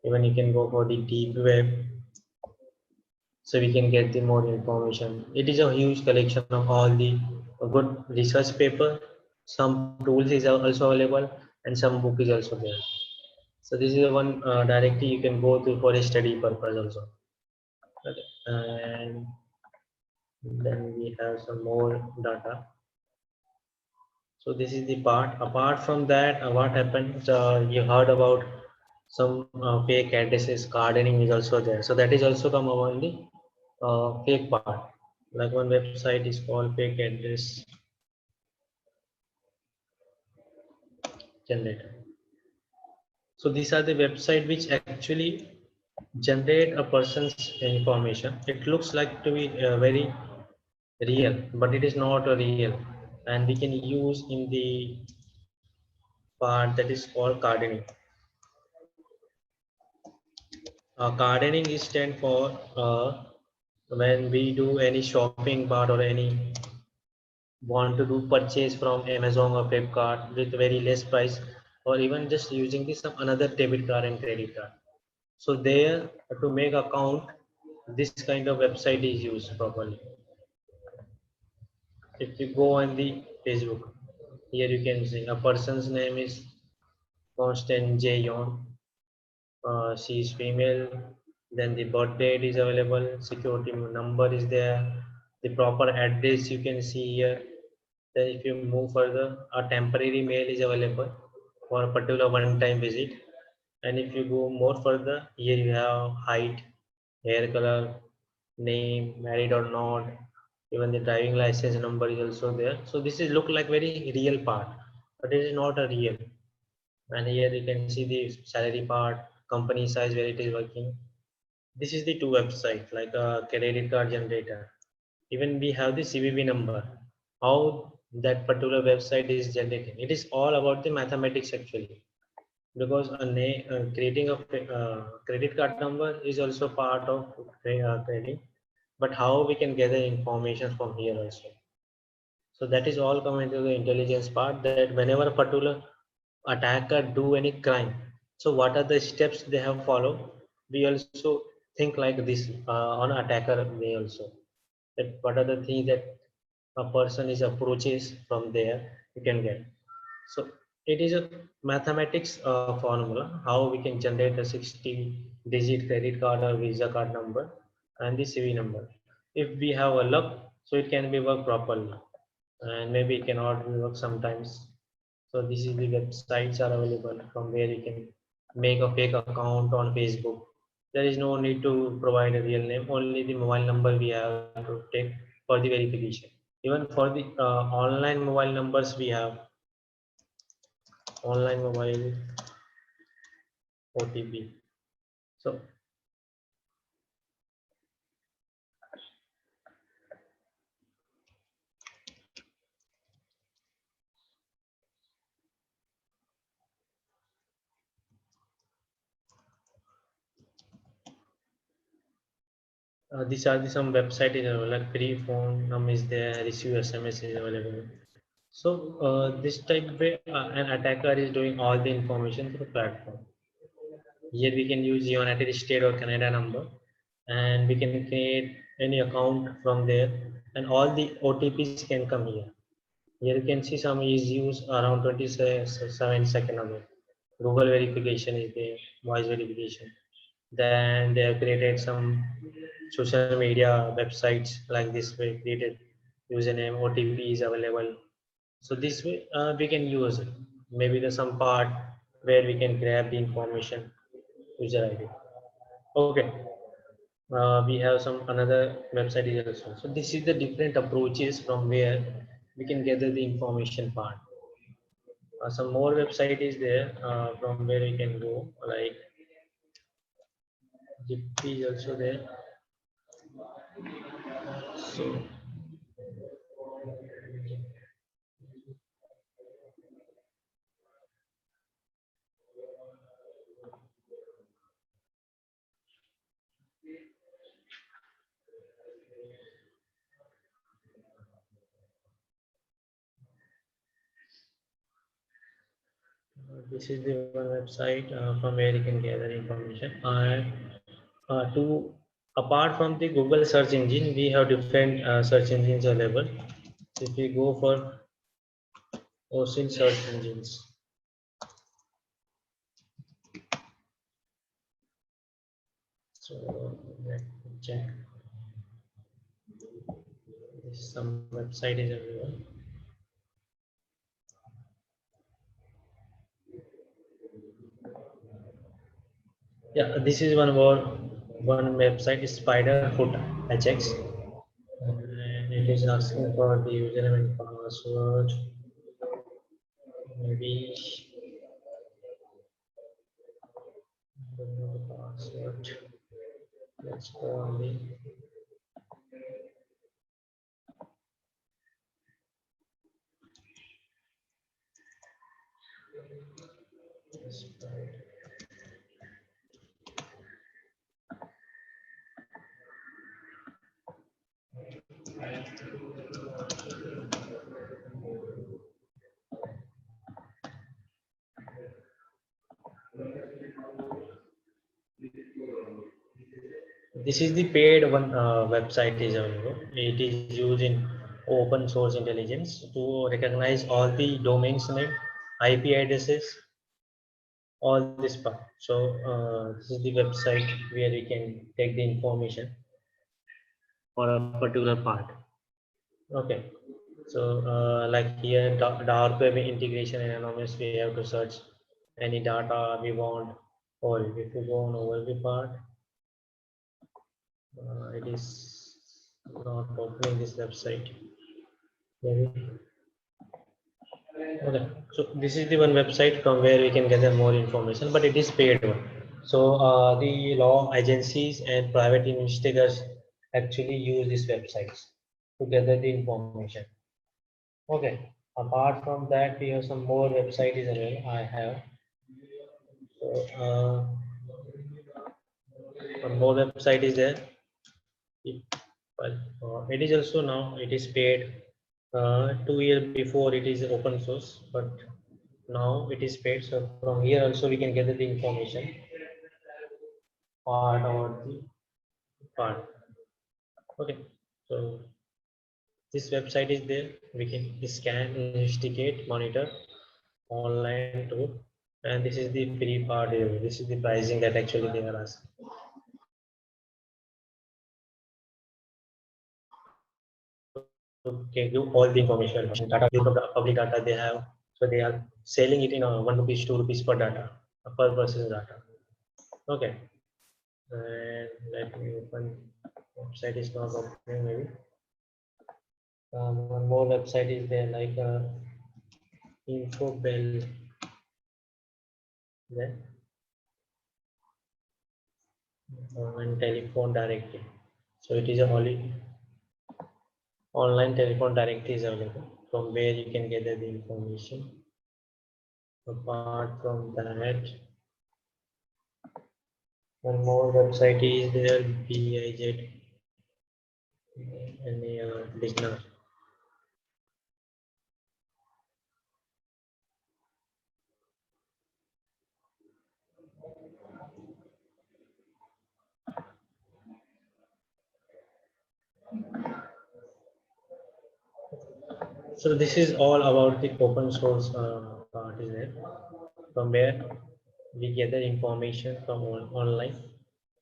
Even you can go for the deep web. So we can get the more information. It is a huge collection of all the good research paper. Some tools is also available, and some book is also there. So this is the one directly you can go to for a study purpose also. Okay. And then we have some more data. So this is the part. Apart from that, what happens? You heard about some fake addresses. Gardening is also there. So that is also come among the fake part. Like one website is called fake address generator. So these are the website which actually generate a person's information. It looks like to be very real, but it is not a real, and we can use in the part that is called gardening. Gardening is stand for when we do any shopping part or any want to do purchase from Amazon or Flipkart with very less price, or even just using this some another debit card and credit card. So there to make account, this kind of website is used properly. If you go on the Facebook, here you can see a person's name is Constant J Yon. She is female. Then the birth date is available. Security number is there. The proper address you can see here. Then if you move further, a temporary mail is available for a particular one-time visit. And if you go more further, here you have height, hair color, name, married or not. Even the driving license number is also there. So this is look like very real part, but it is not a real. And here you can see the salary part, company size where it is working. This is the two website like a credit card generator. Even we have the CVV number. How that particular website is generating. It is all about the mathematics actually, because creating a credit card number is also part of trading. But how we can gather information from here also. So that is all coming to the intelligence part, that whenever a particular attacker do any crime, so what are the steps they have followed. We also think like this on attacker way also, that what are the things that a person is approaches from there you can get. So it is a mathematics formula how we can generate a 60-digit credit card or visa card number and the CV number. If we have a luck, so it can be work properly, and maybe it cannot work sometimes. So this is the websites are available from where you can make a fake account on Facebook. There is no need to provide a real name, only the mobile number we have to take for the verification. Even for the online mobile numbers, we have online mobile OTP. So these are some website is available, like free phone number is there, receive SMS is available. So this type way an attacker is doing all the information through platform. Here we can use United States or Canada number, and we can create any account from there, and all the OTPs can come here. Here you can see some is used around 27 seconds ago. Google verification is there, voice verification. Then they have created some social media websites like this way created username, OTP is available. So this way we can use it. Maybe there's some part where we can grab the information, user ID. Okay. We have some another website is also. So this is the different approaches from where we can gather the information part. Some more website is there from where we can go, like Giphy is also there. So this is the one website from where you can gather information. And to apart from the Google search engine, we have different search engines available. If we go for OSINT search engines, so let me check. Some website is available. Yeah, this is one website is Spiderfoot HX, and it is asking for the username and password. Maybe I don't know the password. Let's go on the this is the paid one website is available. It is used in open source intelligence to recognize all the domains name, IP addresses, all this part. So this is the website where we can take the information for a particular part. Okay. So like here, dark web integration and anonymous, we have to search any data we want, or if you go on overview part, it is not opening this website. Maybe. Okay, so this is the one website from where we can gather more information, but it is paid one. So the law agencies and private investigators actually use these websites to gather the information. Okay, apart from that, we have some more websites available. I have. So one more website is there. Well, it is also now it is paid. 2 years before it is open source, but now it is paid. So from here also we can gather the information part or the part. Okay, so this website is there. We can scan, investigate, monitor online tool, and this is the free part here. This is the pricing that actually they are asking. Okay, give all the information data, public data they have, so they are selling it in a 1 rupees, 2 rupees per data, per person data. Okay, and let me open. Website is not opening. Maybe one more website is there, like Infobell. Then and telephone directory. So it is a only online telephone directory is available from where you can gather the information. Apart from that, one more website is there, BIZ and listener. So this is all about the open source part is there, from where we gather information from online,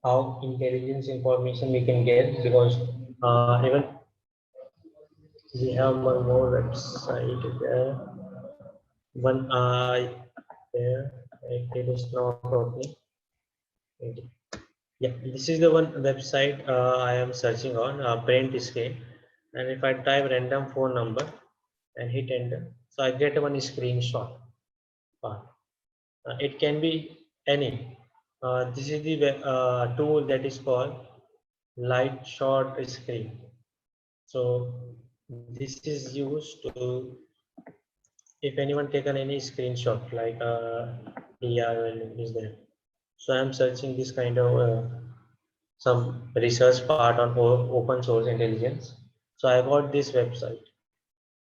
how intelligence information we can get, because even We have one more website there. One there. It is not opening. Yeah, this is the one website I am searching on, print screen. And if I type random phone number and hit enter, so I get one screenshot part. It can be any. This is the tool that is called light short screen. So this is used to, if anyone taken any screenshot like DR is there. So I'm searching this kind of some research part on open source intelligence. So I got this website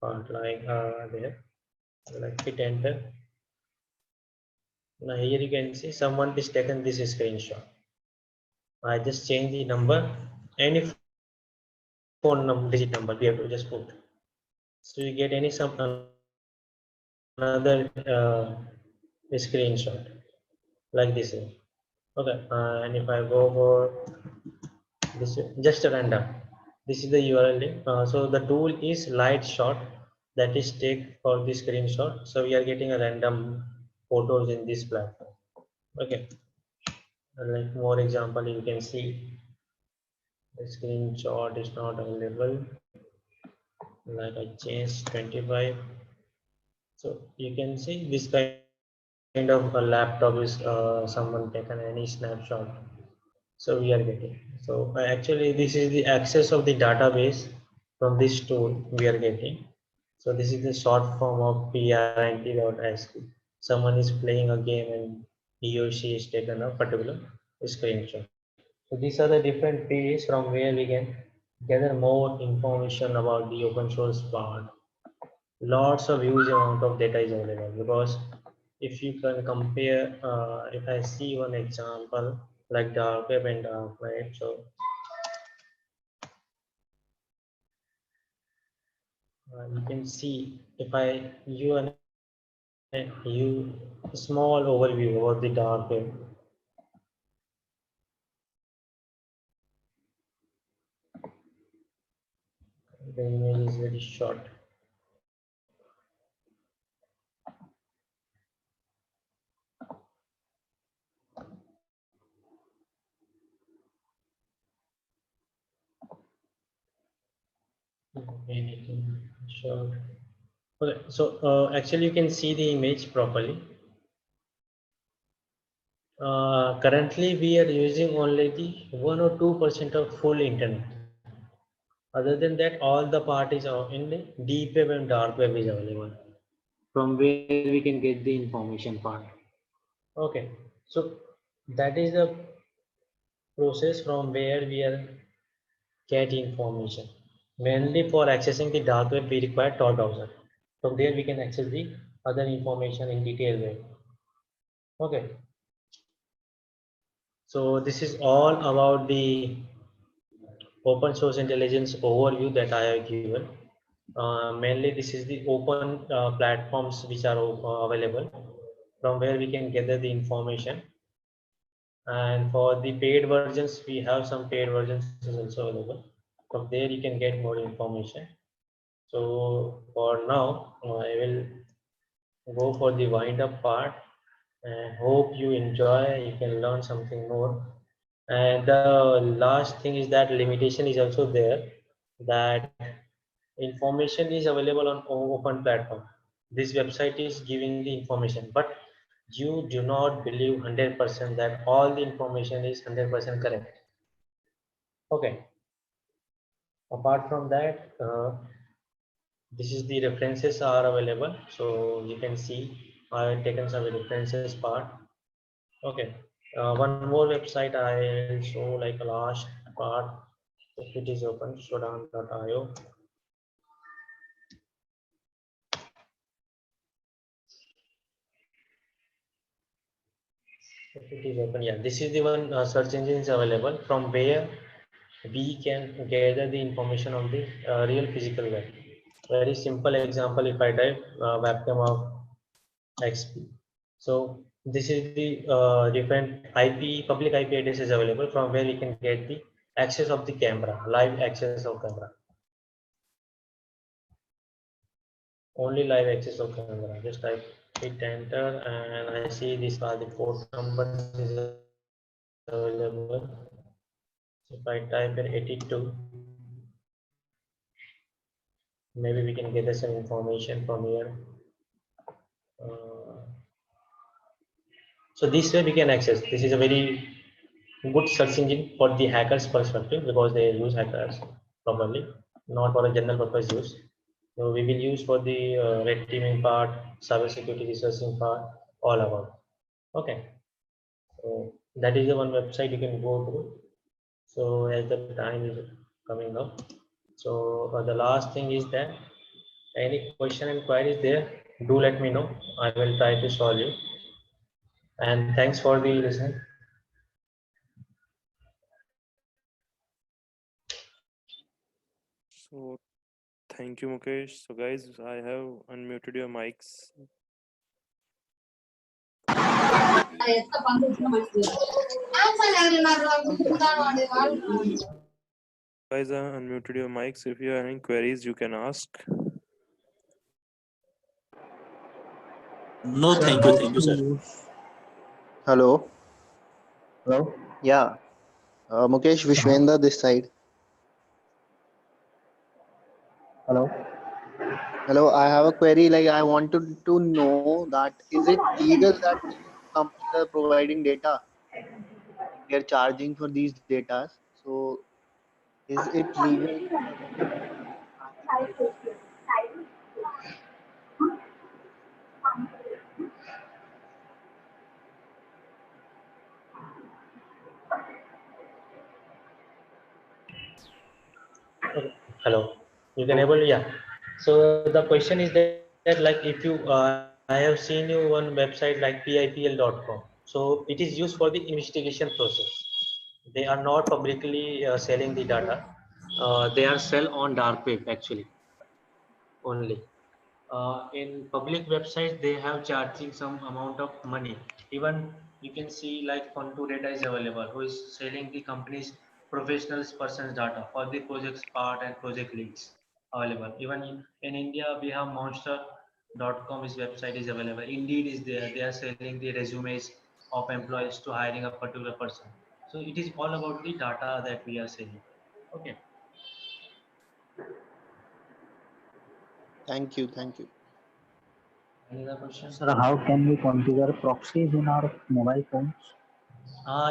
part like there, like hit enter. Now here you can see someone is taken this screenshot. I just change the number, any phone number, digit number we have to just put. So you get any some another screenshot like this. Okay, and if I go for this, just a random. This is the URL link. So the tool is light shot that is take for the screenshot. So we are getting a random photos in this platform. Okay, and like more example, you can see the screenshot is not available. Like I changed 25. So you can see this kind of a laptop is someone taken any snapshot. So we are getting. So actually this is the access of the database from this tool we are getting. So this is the short form of print.sq. Someone is playing a game and he or she is taken a particular screenshot. So these are the different pages from where we can gather more information about the open source part. Lots of huge amount of data is available because if you can compare, if I see one example like dark web and dark web, so you can see if I you a small overview about the dark web. The image is very short. Anything short. Okay, so actually you can see the image properly. Currently we are using only the 1 or 2% of full internet. Other than that, all the parties are in the deep web and dark web is available. From where we can get the information part. Okay, so that is the process from where we are get information. Mainly for accessing the dark web, we require Tor browser. From there, we can access the other information in detail way. Okay. So this is all about the open source intelligence overview that I have given. Mainly, this is the open platforms which are available from where we can gather the information. And for the paid versions, we have some paid versions is also available. From there, you can get more information. So for now, I will go for the wind up part and hope you enjoy, you can learn something more. And the last thing is that limitation is also there, that information is available on open platform. This website is giving the information, but you do not believe 100% that all the information is 100% correct. Okay. Apart from that, this is the references are available. So you can see I have taken some references part. Okay. One more website I will show like a last part. If it is open, shodan.io. If it is open, yeah, this is the one search engine is available from where we can gather the information on the real physical web. Very simple example, if I type webcam of XP. So this is the different IP, public IP address is available from where we can get the access of the camera, live access of camera. Only live access of camera. Just type hit enter, and I see these are the port numbers is available. If I type in 82, maybe we can get some information from here. Uh, so this way we can access. This is a very good search engine for the hackers perspective, because they use hackers properly, not for a general purpose use. So we will use for the red teaming part, cyber security researching part, all about. Okay, so that is the one website you can go through. So as the time is coming up, so the last thing is that any question and queries there, do let me know. I will try to solve you. And thanks for the listening. So thank you, Mukesh. So guys, I have unmuted your mics. Guys, I unmuted your mics. If you have any queries, you can ask. No, thank you. Thank you, sir. Hello. Hello. Yeah. Mukesh Vishwendra this side. Hello. Hello. I have a query. Like I wanted to know that is it legal that companies are providing data? They're charging for these data. So is it legal? Okay. Hello. You can able, yeah. So the question is that like if you, I have seen you one website like pipl.com. So it is used for the investigation process. They are not publicly selling the data. They are sell on dark web actually only. In public websites, they have charging some amount of money. Even you can see like Contour data is available, who is selling the company's professionals person's data for the project's part and project leads available. Even in India, we have monster.com is website is available. Indeed is there. They are selling the resumes of employees to hiring a particular person. So it is all about the data that we are selling. Okay. Thank you. Thank you. Any other question? Sir, how can we configure proxies in our mobile phones?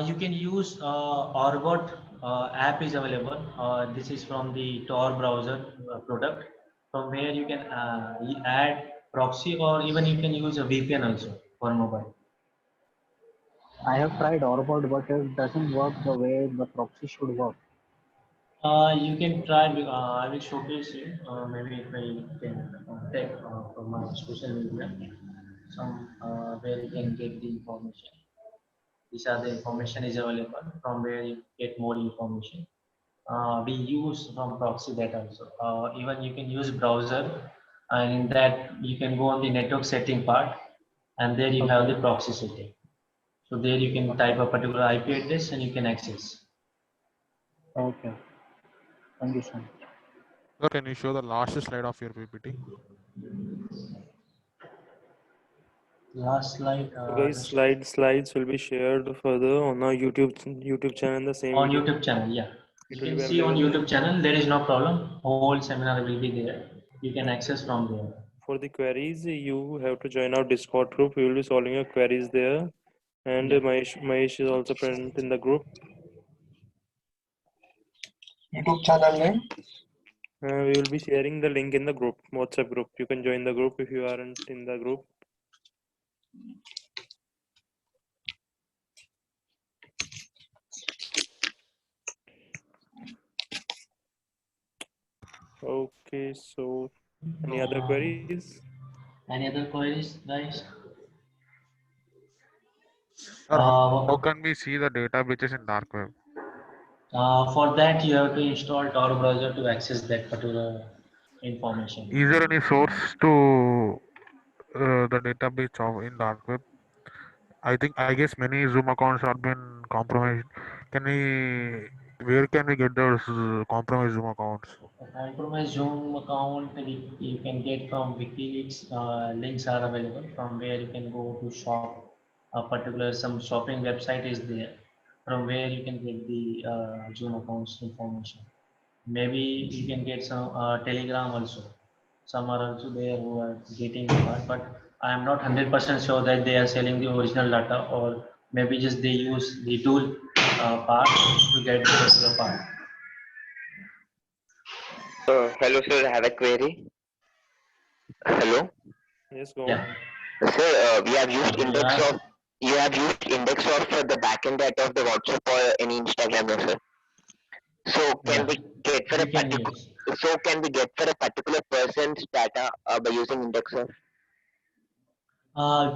You can use Orbot app is available. This is from the Tor browser product. From where you can add proxy, or even you can use a VPN also for mobile. I have tried Orbot, but it doesn't work the way the proxy should work. You can try. I will showcase you. Maybe if I can take from my social media some where you can get the information. These are the information is available from where you get more information. We use from proxy that also. Even you can use browser, and in that you can go on the network setting part, and there you have the proxy setting. So there you can type a particular IP address and you can access. Okay. Thank you, sir. Sir, can you show the last slide of your PPT? Last slide. So guys, slides will be shared further on our YouTube channel in the same On video. YouTube channel, yeah. It You will can be see on available. YouTube channel. There is no problem. Whole seminar will be there. You can access from there. For the queries, you have to join our Discord group. We will be solving your queries there. And Yeah. Mahesh is also present in the group. YouTube channel name. We will be sharing the link in the group, WhatsApp group. You can join the group if you aren't in the group. Okay, so any other queries? Any other queries, guys? Sir, how can we see the data breaches in dark web? For that, you have to install Tor browser to access that particular information. Is there any source to the data breach of in dark web? I guess many Zoom accounts have been compromised. Can we Where can we get those compromised Zoom accounts? A compromised Zoom account you can get from WikiLeaks. Links are available from where you can go to shop. A particular some shopping website is there from where you can get the Zoom accounts information. Maybe you can get some Telegram also. Some are also there who are getting the part, but I am not 100% sure that they are selling the original data, or maybe just they use the tool part to get the particular part. Hello, sir. I have a query. Hello, Yes, go on. Yeah. sir. We have used You index ask. of. You have used index of the backend data of the WhatsApp or any Instagram, no, sir. So can Yeah. we get for a We can particular? use. So can we get for a particular person's data by using index of?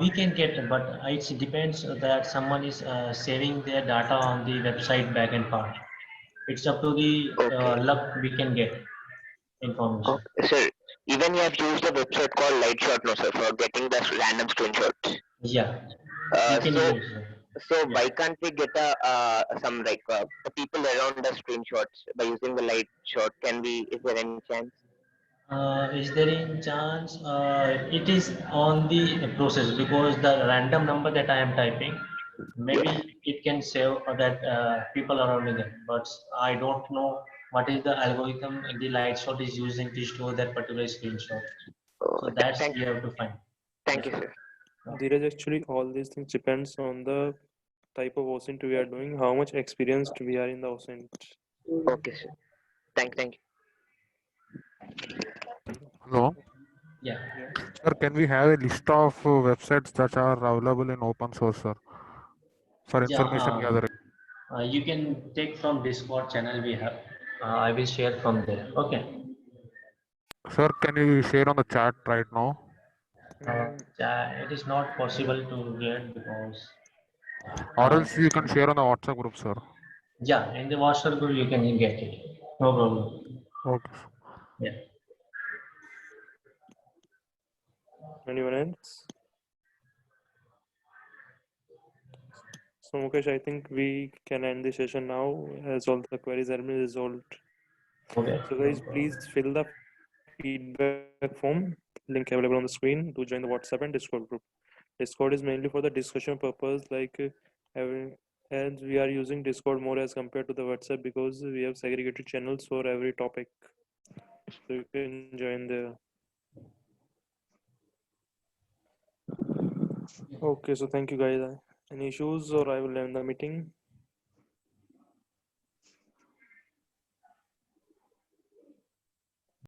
We can get, but it depends that someone is saving their data on the website backend part. It's up to the Okay. luck we can get information. Okay, sir. Even you have used a website called Lightshot, no, sir, for getting the random screenshots. Yeah, you Uh, can so use. So Yeah. why can't we get a some like the people around the screenshots by using the light shot? Can we? Is there any chance? Is there any chance? It is on the process because the random number that I am typing, Yes. maybe it can save that people around me there. But I don't know what is the algorithm the light shot is using to store that particular screenshot. So that's Thank we have to find. thank Yeah. you, sir. Dheeraj, actually, all these things depends on the type of OSINT we are doing, how much experienced we are in the OSINT. Okay, sir. Thank you. Hello. Yeah. Sir, can we have a list of websites that are available in open source, sir, for Yeah. information gathering? You can take from Discord channel we have. I will share from there. Okay. Sir, can you share on the chat right now? It is not possible to get because Or else you just can share on the WhatsApp group, sir. yeah, in the WhatsApp group you can get it. No problem. Okay. Yeah. Anyone else? So Mukesh, I think we can end the session now as all the queries have been resolved. Okay. So guys, please fill the feedback form, link available on the screen, to join the WhatsApp and Discord group. Discord is mainly for the discussion purpose, like as we are using Discord more as compared to the WhatsApp because we have segregated channels for every topic. So you can join there. Okay, so thank you guys. Any issues or I will end the meeting?